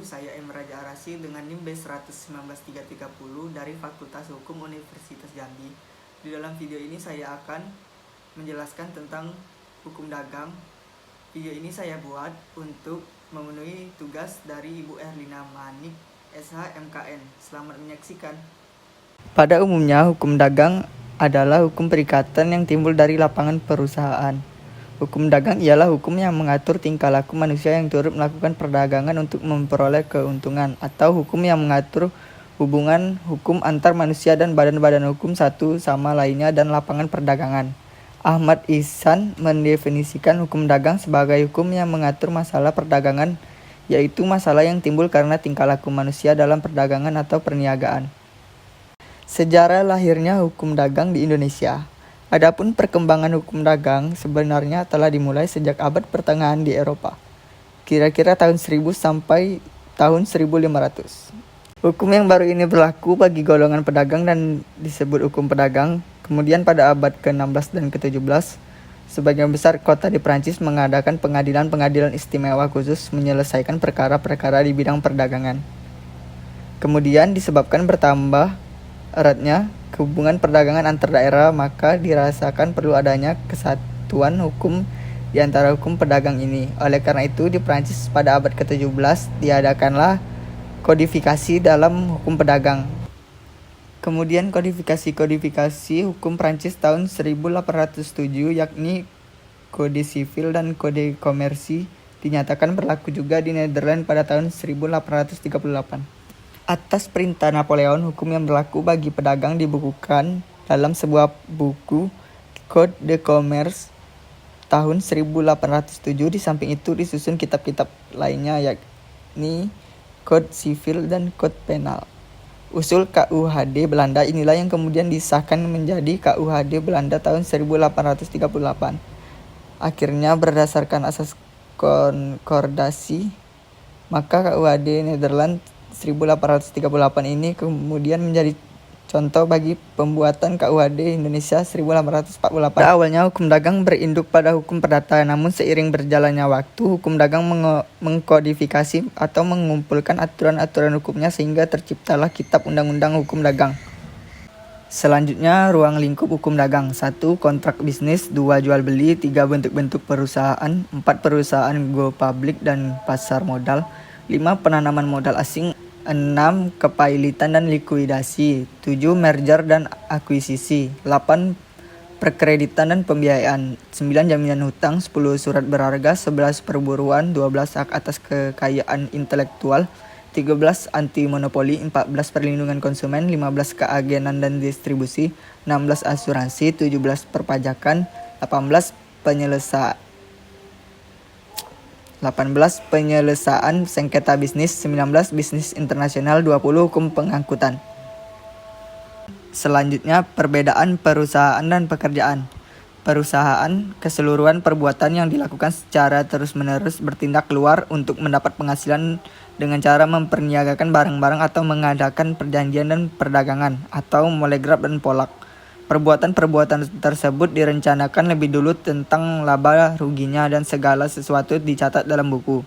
saya M. Raja Arasi dengan NIM B119330 dari Fakultas Hukum Universitas Jambi. Di dalam video ini saya akan menjelaskan tentang hukum dagang. Video ini saya buat untuk memenuhi tugas dari Ibu Erlina Manik, SH MKN. Selamat menyaksikan. Pada umumnya, hukum dagang adalah hukum perikatan yang timbul dari lapangan perusahaan. Hukum dagang ialah hukum yang mengatur tingkah laku manusia yang turut melakukan perdagangan untuk memperoleh keuntungan, atau hukum yang mengatur hubungan hukum antar manusia dan badan-badan hukum satu sama lainnya dan lapangan perdagangan. Ahmad Ihsan mendefinisikan hukum dagang sebagai hukum yang mengatur masalah perdagangan, yaitu masalah yang timbul karena tingkah laku manusia dalam perdagangan atau perniagaan. Sejarah lahirnya hukum dagang di Indonesia. Adapun perkembangan hukum dagang sebenarnya telah dimulai sejak abad pertengahan di Eropa, kira-kira tahun 1000 sampai tahun 1500. Hukum yang baru ini berlaku bagi golongan pedagang dan disebut hukum pedagang. Kemudian pada abad ke-16 dan ke-17, sebagian besar kota di Prancis mengadakan pengadilan-pengadilan istimewa khusus menyelesaikan perkara-perkara di bidang perdagangan. Kemudian disebabkan bertambah eratnya hubungan perdagangan antar daerah, maka dirasakan perlu adanya kesatuan hukum di antara hukum pedagang ini. Oleh karena itu, di Prancis pada abad ke-17 diadakanlah kodifikasi dalam hukum pedagang. Kemudian kodifikasi hukum Prancis tahun 1807, yakni Kode Sivil dan Kode Komersi, dinyatakan berlaku juga di Nederland pada tahun 1838. Atas perintah Napoleon, hukum yang berlaku bagi pedagang dibukukan dalam sebuah buku Code de Commerce tahun 1807. Di samping itu disusun kitab-kitab lainnya, yakni Code Sivil dan Code Penal. Usul KUHD Belanda inilah yang kemudian disahkan menjadi KUHD Belanda tahun 1838. Akhirnya berdasarkan asas konkordasi, maka KUHD Nederland 1838 ini kemudian menjadi contoh bagi pembuatan KUHD Indonesia 1848. Pada awalnya hukum dagang berinduk pada hukum perdata, namun seiring berjalannya waktu, hukum dagang mengkodifikasi atau mengumpulkan aturan-aturan hukumnya sehingga terciptalah Kitab Undang-Undang Hukum Dagang. Selanjutnya, ruang lingkup hukum dagang. 1. Kontrak bisnis. 2. Jual beli. 3. Bentuk-bentuk perusahaan. 4. Perusahaan go public dan pasar modal. 5. Penanaman modal asing. 6. Kepailitan dan likuidasi. 7. Merger dan akuisisi. 8. Perkreditan dan pembiayaan. 9. Jaminan hutang. 10. Surat berharga. 11. Perburuan. 12. Hak atas kekayaan intelektual. 13. Anti monopoli. 14. Perlindungan konsumen. 15. Keagenan dan distribusi. 16. Asuransi. 17. Perpajakan. 18. Penyelesaian sengketa bisnis. 19. Bisnis internasional. 20. Hukum pengangkutan. Selanjutnya, perbedaan perusahaan dan pekerjaan. Perusahaan, keseluruhan perbuatan yang dilakukan secara terus-menerus bertindak keluar untuk mendapat penghasilan dengan cara memperniagakan barang-barang atau mengadakan perjanjian dan perdagangan, atau molegraf dan polak. Perbuatan-perbuatan tersebut direncanakan lebih dulu tentang laba ruginya dan segala sesuatu dicatat dalam buku.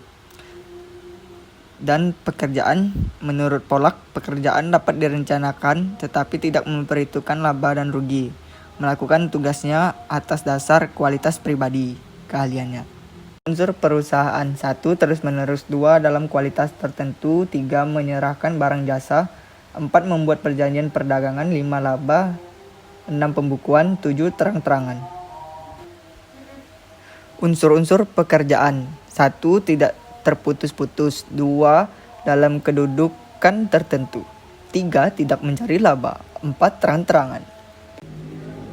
Dan pekerjaan, menurut Polak, pekerjaan dapat direncanakan tetapi tidak memperhitungkan laba dan rugi, melakukan tugasnya atas dasar kualitas pribadi, keahliannya. Unsur perusahaan. 1. Terus-menerus. 2. Dalam kualitas tertentu. 3. Menyerahkan barang jasa. 4. Membuat perjanjian perdagangan. 5. Laba. 6. Pembukuan. 7. Terang-terangan. Unsur-unsur pekerjaan. 1. Tidak terputus-putus. 2. Dalam kedudukan tertentu. 3. Tidak mencari laba. 4. Terang-terangan.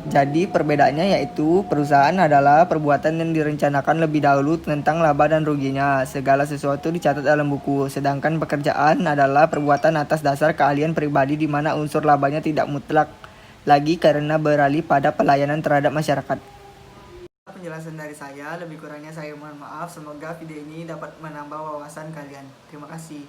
Jadi perbedaannya yaitu perusahaan adalah perbuatan yang direncanakan lebih dahulu tentang laba dan ruginya. Segala sesuatu dicatat dalam buku. Sedangkan pekerjaan adalah perbuatan atas dasar keahlian pribadi di mana unsur labanya tidak mutlak lagi karena beralih pada pelayanan terhadap masyarakat. Penjelasan dari saya, lebih kurangnya saya mohon maaf. Semoga video ini dapat menambah wawasan kalian. Terima kasih.